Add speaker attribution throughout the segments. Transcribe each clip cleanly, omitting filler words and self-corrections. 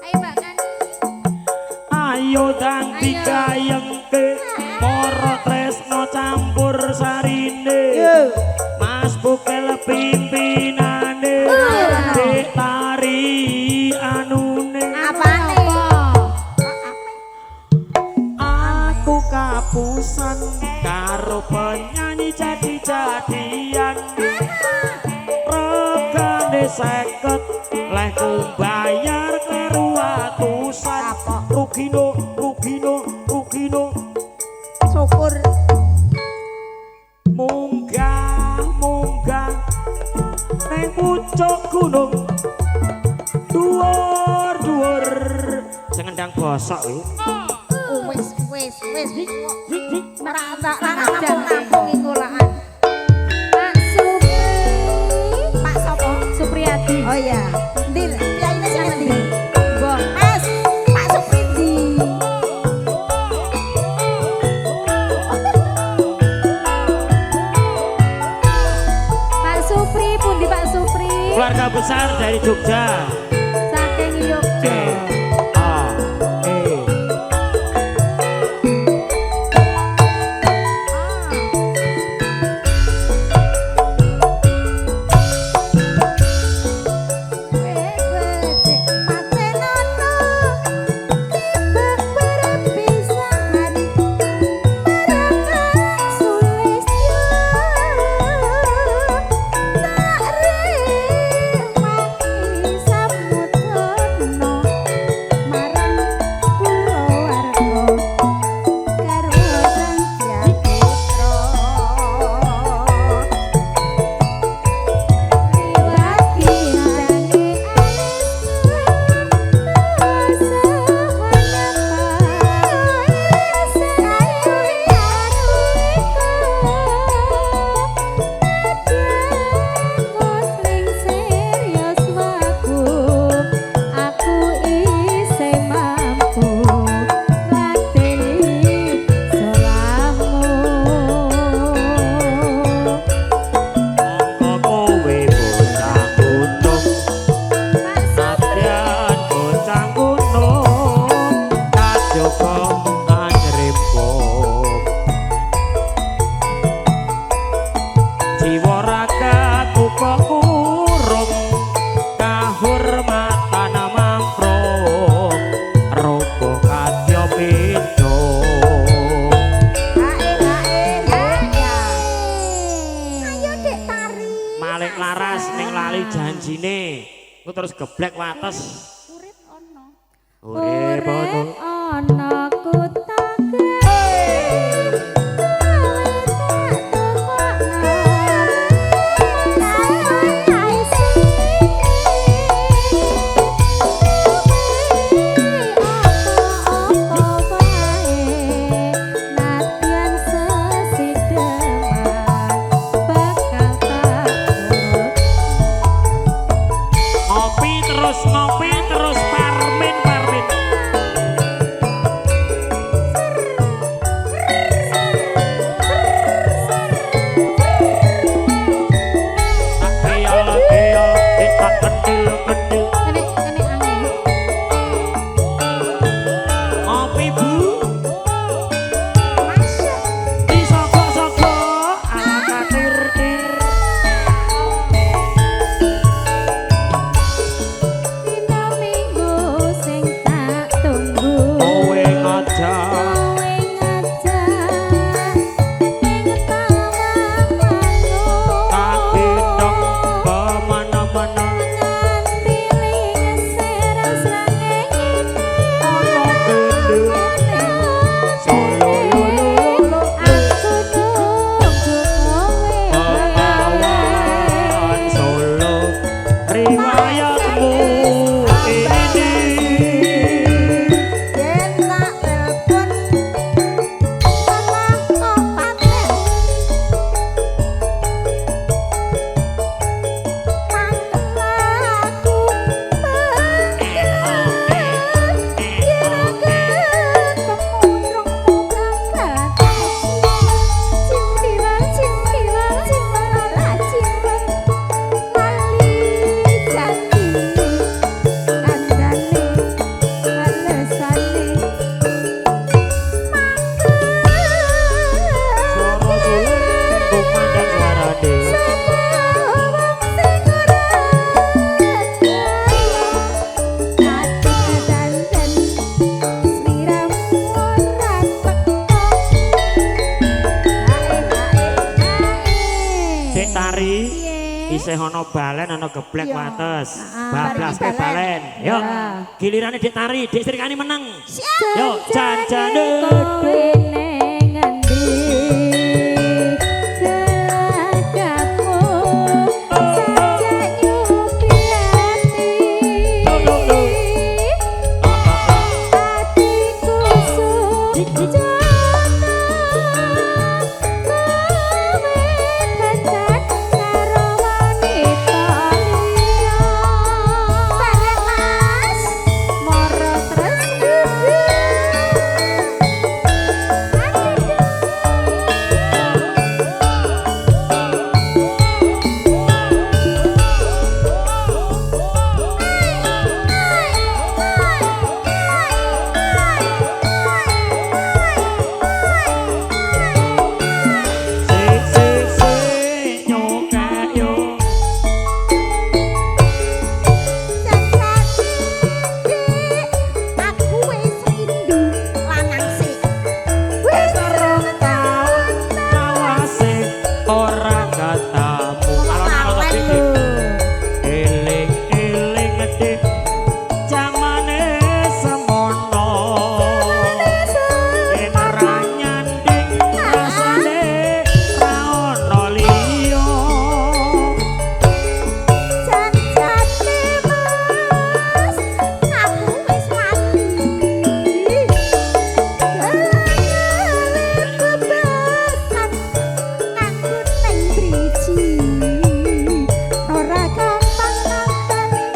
Speaker 1: Ayo Mbak Nani.
Speaker 2: Ayo dang digayengke para tresno campur sarine. Mas Bukel pimpinane dek tari anune.
Speaker 1: Apane?
Speaker 2: Aku kapusan karo penyanyi jadi-jadian. Regane 50 leh ku bayar karo atusan. Rugino
Speaker 1: Syukur.
Speaker 2: munggah neng pucuk gunung dhuwur sing ngendang bosok iki.
Speaker 1: Wis. Merata rampung inggolaan. Pak Supri. Pak sapa? Supriyadi. Oh iya. Ndil, yaine sing endi? Mbah. Mas, Pak Supridi. Pak Supri, pundi Pak Supri?
Speaker 2: Keluarga besar dari Jogja.
Speaker 1: Saking Yogya.
Speaker 2: Terus geblek wates.
Speaker 1: Urip ono.
Speaker 2: Urip
Speaker 1: ono ku tak ngopi terus parmin.
Speaker 2: Dek Tari
Speaker 1: Piye?
Speaker 2: isih ana balen ana geblek
Speaker 1: Iya.
Speaker 2: wates.
Speaker 1: Ah,
Speaker 2: Bablas ke
Speaker 1: balen.
Speaker 2: balen. Yo.
Speaker 1: Ya.
Speaker 2: Gilirane Dek Tari, Dek Srikani meneng.
Speaker 1: Siap.
Speaker 2: Yo janjane
Speaker 1: Kowe ning endi? Gelagamu sajak nyupi ati. Atiku sujono kowe dadak karo wanita liya. Bareng Mas moro tresno.
Speaker 2: sik nyokek yo.
Speaker 1: Aku wis rindu lanang sik.
Speaker 2: Wis rong taun awase ora ketemu. Alon-alon Dik. Eling-eling Dik. Jamane semono. Yen ora nyanding rasane ra ono liya.
Speaker 1: Janjane Mas, aku wis mati. Kebebasan nganggo ning driji. Ora gampang ngakali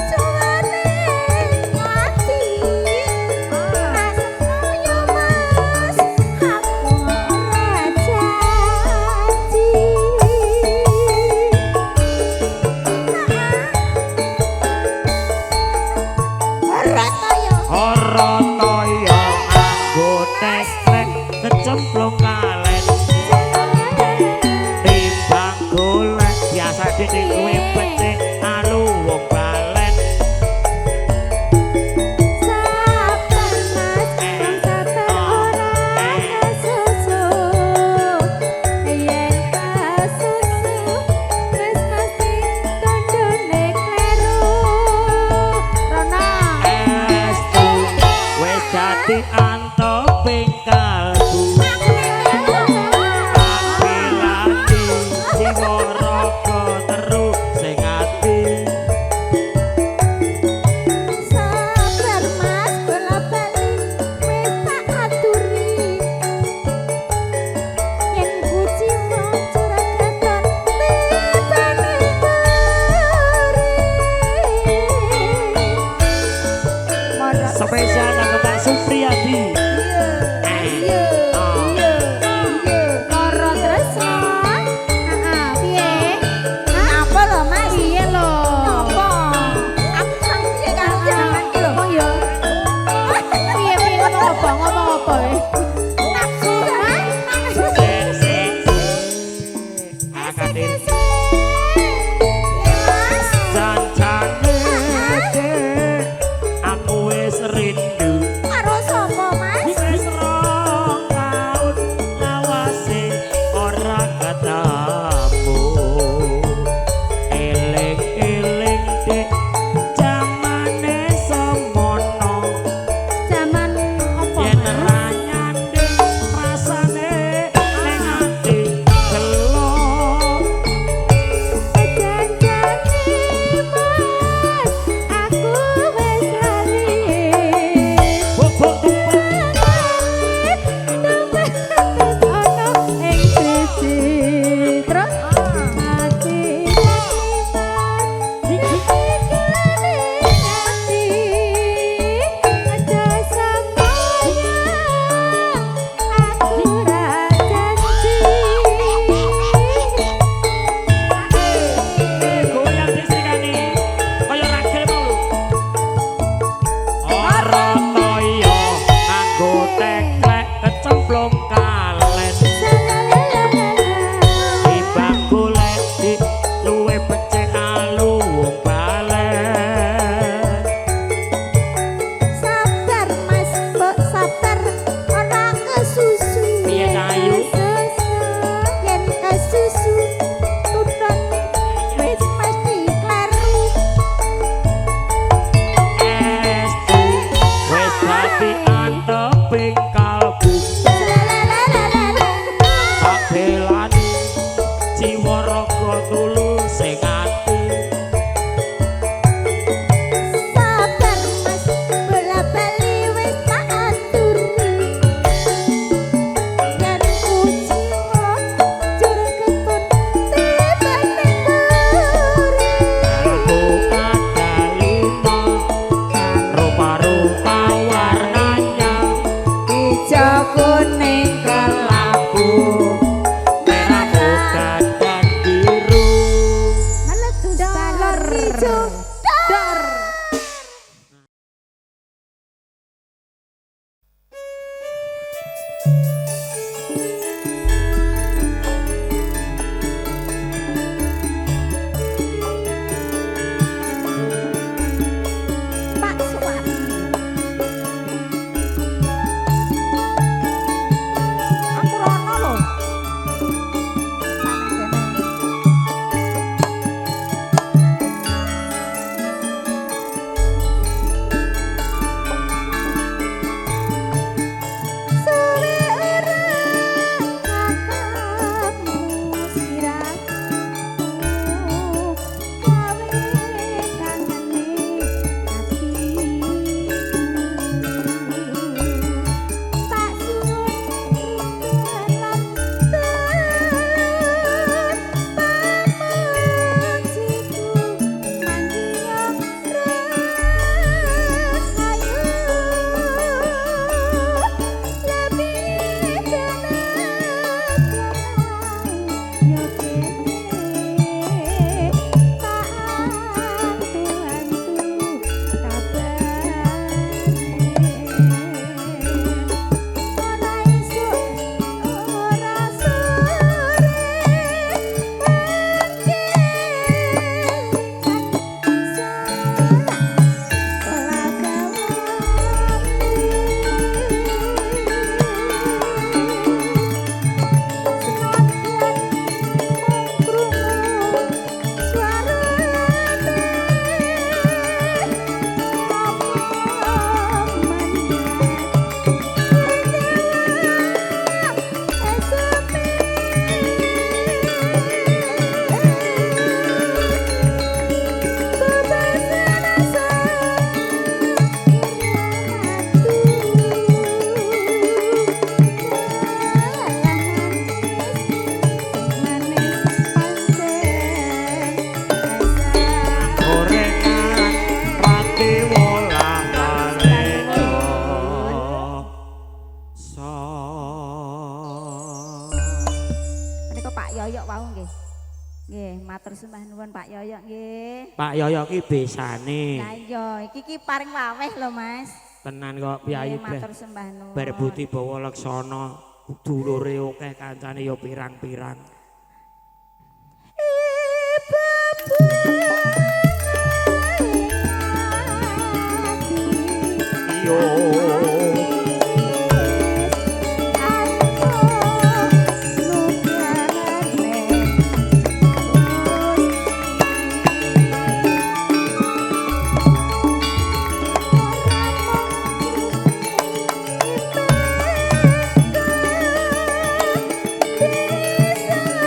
Speaker 1: suwane ati. Rasane yo Mas, aku ora janji. Ora kaya
Speaker 2: Ora toya nganggo tek-tek kecemplung kalen. Timbang golek biasa Dik kowe becik alu wong balen.
Speaker 1: sabar Mas, wong sabar ora kesusu. Yen kesusu wis mesti tandane kleru. Rono.
Speaker 2: Estu wis dadi antoping kalbu. Pilati jiwa raga teru sing ati.
Speaker 1: Sabar Mas, bola bali wis tak aturi. Yen puji wong curagaton tibane mari.
Speaker 2: Spesial kanggo Pak Supriyadi.
Speaker 1: Loro tresno. Heeh, piye? Napa lho, Mas? Piye lho? Napa? Aku sang piye kan jangan lho. Oh ya. Piye ngomong apa wae? Nafsu, Mas.
Speaker 2: Akatin
Speaker 1: Mas.
Speaker 2: janjane Dik, aku wis rindu.
Speaker 1: Karo sapa, Mas?
Speaker 2: Wis rong taun lawase ora ketemu. Eling-eling Dik, jamane semono.
Speaker 1: Zaman apa?
Speaker 2: Yen
Speaker 1: Mas?
Speaker 2: ra nyanding rasane ning ati gelo. jiwa raga tulus sing ati
Speaker 1: sabar mas bola bali wis tak aturi yen kuciwa jur ketut tiba ning buri
Speaker 2: aku kadalina rupa-rupa warnanya
Speaker 1: ijo kuning
Speaker 2: kelabu merah muda dan biru
Speaker 1: meletus balon ijo dor Pak Suwardi aku rono lho suwe ora katamu sirahku gawe kangene ati tak suwun lan pamujiku mandiya rahayu lebih kenal yo kene tak antu-antu kabare ora isuk ora sore
Speaker 2: gorengan pati wolang kalena so
Speaker 1: Menika Pak Yoyok wau nggih. Nggih, matur sembah nuwun Pak Yoyok nggih.
Speaker 2: Pak Yoyo ki besane
Speaker 1: Lah iya, iki paring waweh lho Mas.
Speaker 2: tenan kok piyayi
Speaker 1: Nggih, matur sembah nuwun.
Speaker 2: berbuti bawa laksana dulure akeh kancane ya pirang-pirang iyo
Speaker 1: Bisa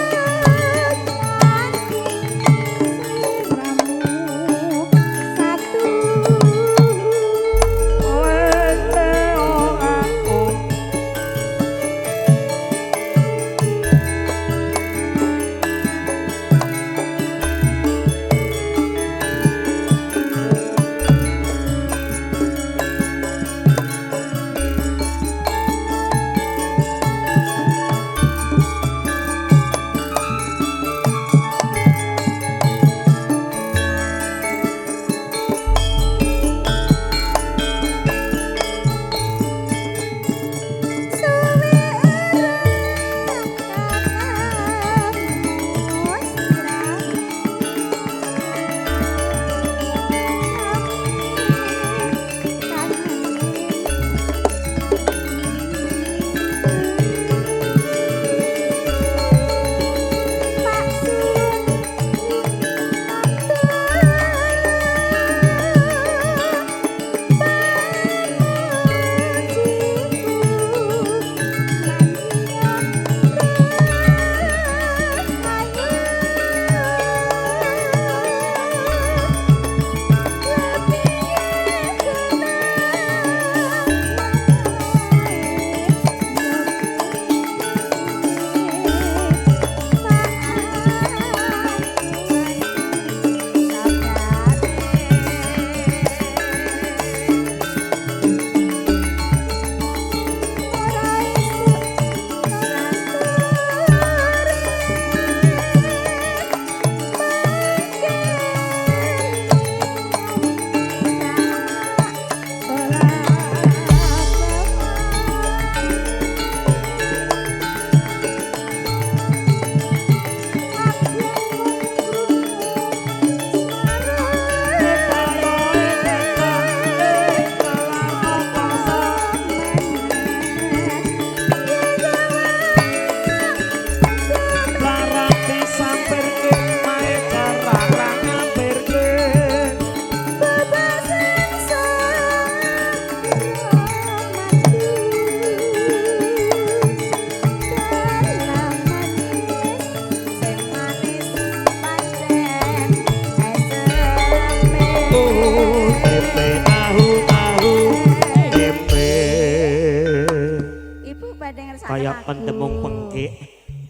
Speaker 2: pendemung penggik.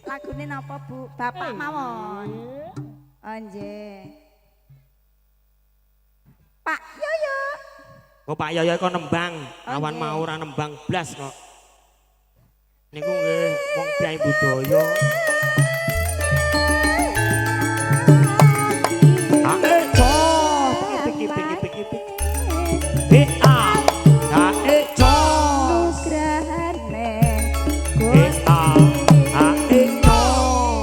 Speaker 1: Lagune napa Bu? Bapak mawon. Oh nggih. Pak Yoyo.
Speaker 2: Oh Pak Yoyo kok nembang, awan
Speaker 1: nggih.
Speaker 2: mau ora nembang blas kok. Niku nggih wong Kyai budaya. Ae jos, piki BA. Ae jos.
Speaker 1: Nugrahane
Speaker 2: BA. Ae jos.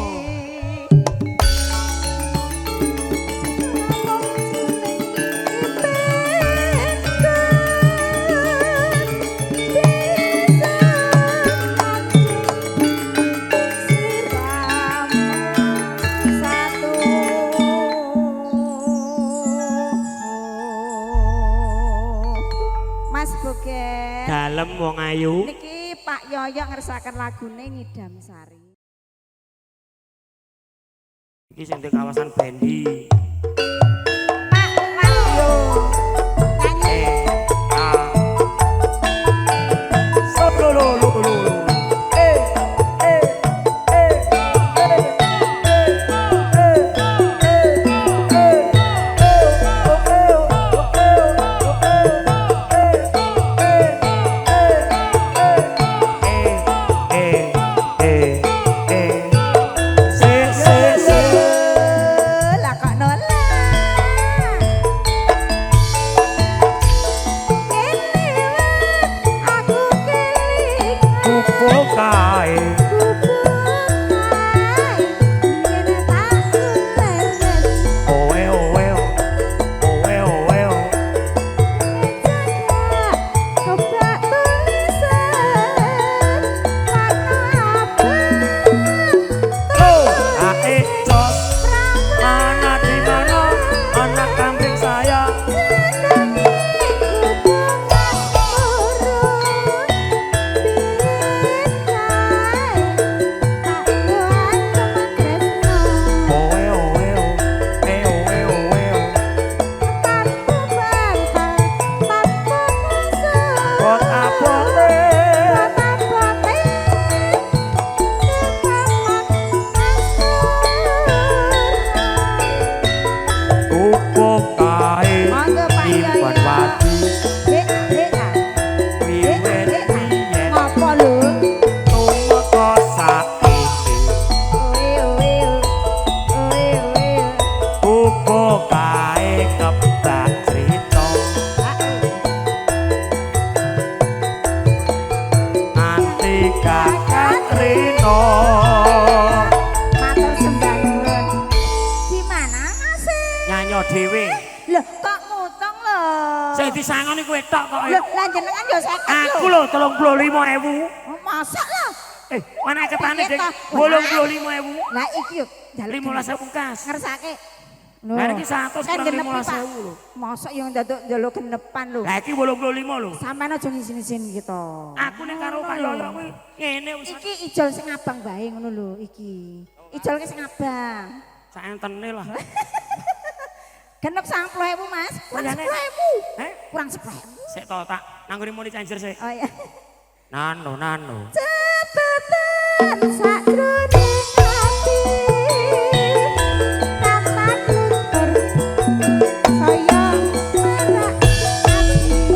Speaker 1: Mas Bogen.
Speaker 2: Dalem wong ayu.
Speaker 1: Niki Pak Yoyo ngersakaken lagune Ngidam Sari.
Speaker 2: Iki sing di kawasan Bendi.
Speaker 1: Pak Wahyu. Nyanyi. Lah kok nolak. Aku kelik.
Speaker 2: Kupo kae. Owe owe owe owe. Oh, ae jos. Mana di mana anak kambing saya? Owe owe owe owe owe. Kot apote. Kupo kae.
Speaker 1: Monggo Pak Yoyo.
Speaker 2: Nyimpen wadi. Wiwit biyen
Speaker 1: Ngapa lho?
Speaker 2: tumeka saiki. Kupo kae kebak crita. Nganti kakak rino.
Speaker 1: Matur sembah nuwun. Di mana Mas?
Speaker 2: Nyanyo dhewe.
Speaker 1: Loh, kok mutong lho?
Speaker 2: Sing disangoni kowe tok kok.
Speaker 1: Loh, lah jenengan yo 50
Speaker 2: Aku lho 35.000.
Speaker 1: Oh, masak lah.
Speaker 2: Mana ketane
Speaker 1: Piye
Speaker 2: Dik?
Speaker 1: toh?
Speaker 2: 85.000.
Speaker 1: Lah iki yo njaluk
Speaker 2: 15.000 kas.
Speaker 1: ngersake.
Speaker 2: Lah iki 100
Speaker 1: Kan
Speaker 2: kurang
Speaker 1: genep,
Speaker 2: 15.000 lho.
Speaker 1: Masak yang ndaduk njaluk genepan lho.
Speaker 2: Lah iki 85 lho.
Speaker 1: Sampeyan aja ngisin-isin gitu.
Speaker 2: Aku nek karo Pak Yoyo kuwi ngene wis.
Speaker 1: Iki ijol sing abang bae ngono lho iki. Ijol ki sing abang.
Speaker 2: Saentene lah.
Speaker 1: Genep 90.000 Mas. Kurang
Speaker 2: Bayane.
Speaker 1: 10.000.
Speaker 2: Heh,
Speaker 1: Kurang 10.000.
Speaker 2: sik to tak nanggone muni canger sik.
Speaker 1: Oh ya.
Speaker 2: Nano nano.
Speaker 1: Catatan sakjroning ati. Kapan luntur saya merak ati.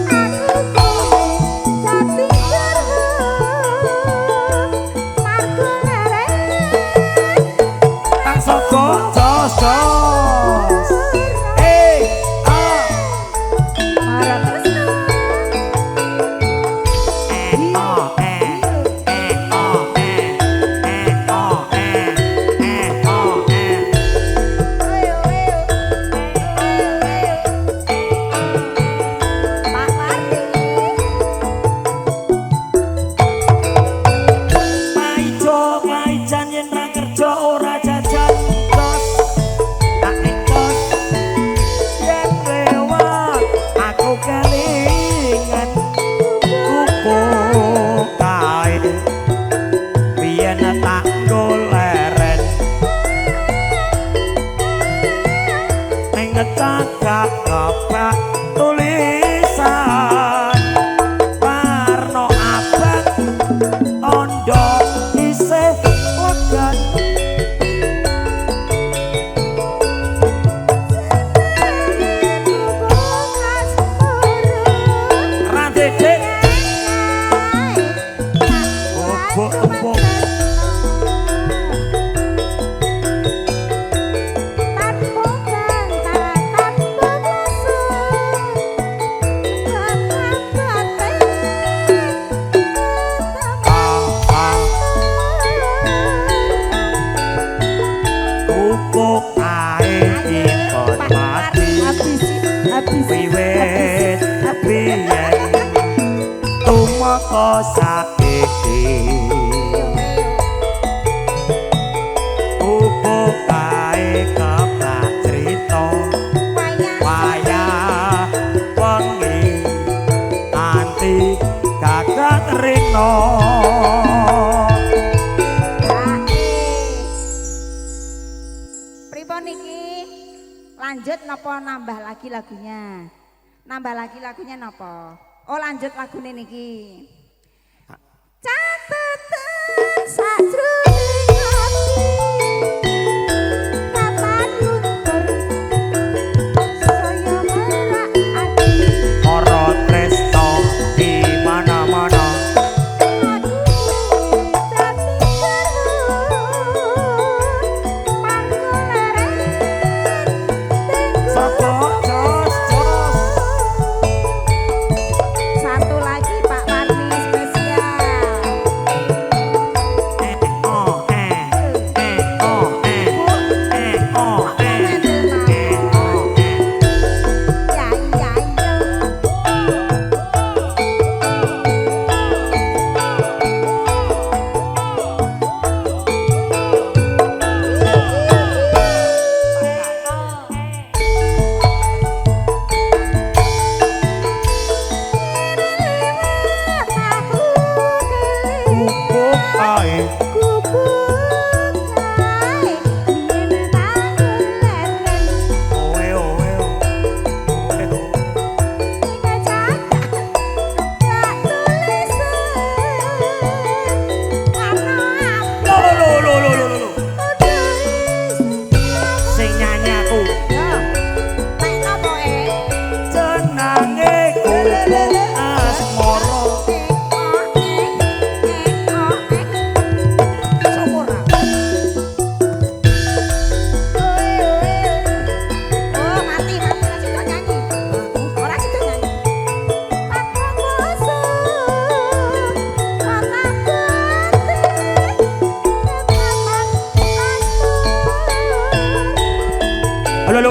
Speaker 1: Aku boleh jati jarwo margo lereng.
Speaker 2: Tak soko jos jos.
Speaker 1: Marah tresno. Ayo ayo. Pak Marti.
Speaker 2: Maijo maijan yen ra kerja ora jajan tos. Tak ekos yen lewat aku kelingan kupo kae biyen tak goleren ning ngecakak kebak tulisan isih legan Radek Bobok tembok saiki upuk kae kebak crita wayah wengi anti gagat rina
Speaker 1: pripun iki lanjut napa nambah lagi lagunya napa oh lanjut lagune niki catetan sajroning ati kapan luntur saya merak ati
Speaker 2: ora tresno di mana-mana
Speaker 1: satu lagi Pak Parmi spesial
Speaker 2: Halo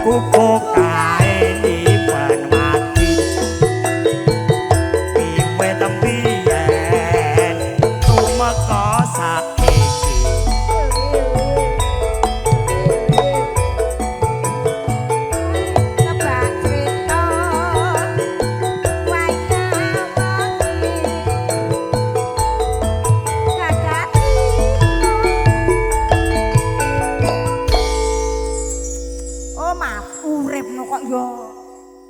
Speaker 2: kupuk kae dipan mati piwe tembiyen tumeka saiki
Speaker 1: kebak crita wayah wengi gagat oh maaf urip no kok yo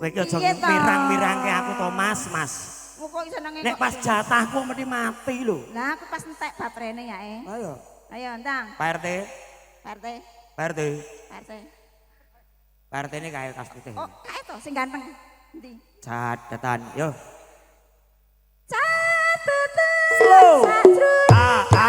Speaker 2: kowe iki aja mirang-mirangke aku to Mas
Speaker 1: kok senenge
Speaker 2: nek pas jatahku mesti mati lho
Speaker 1: lah aku pas entek baterene ya ayo ndang
Speaker 2: Pak RT
Speaker 1: RT
Speaker 2: Pak RT
Speaker 1: RT
Speaker 2: Pak RT ini kae kas putih
Speaker 1: oh kae to sing ganteng endi
Speaker 2: catatan yo
Speaker 1: catetan
Speaker 2: slow
Speaker 1: sajroning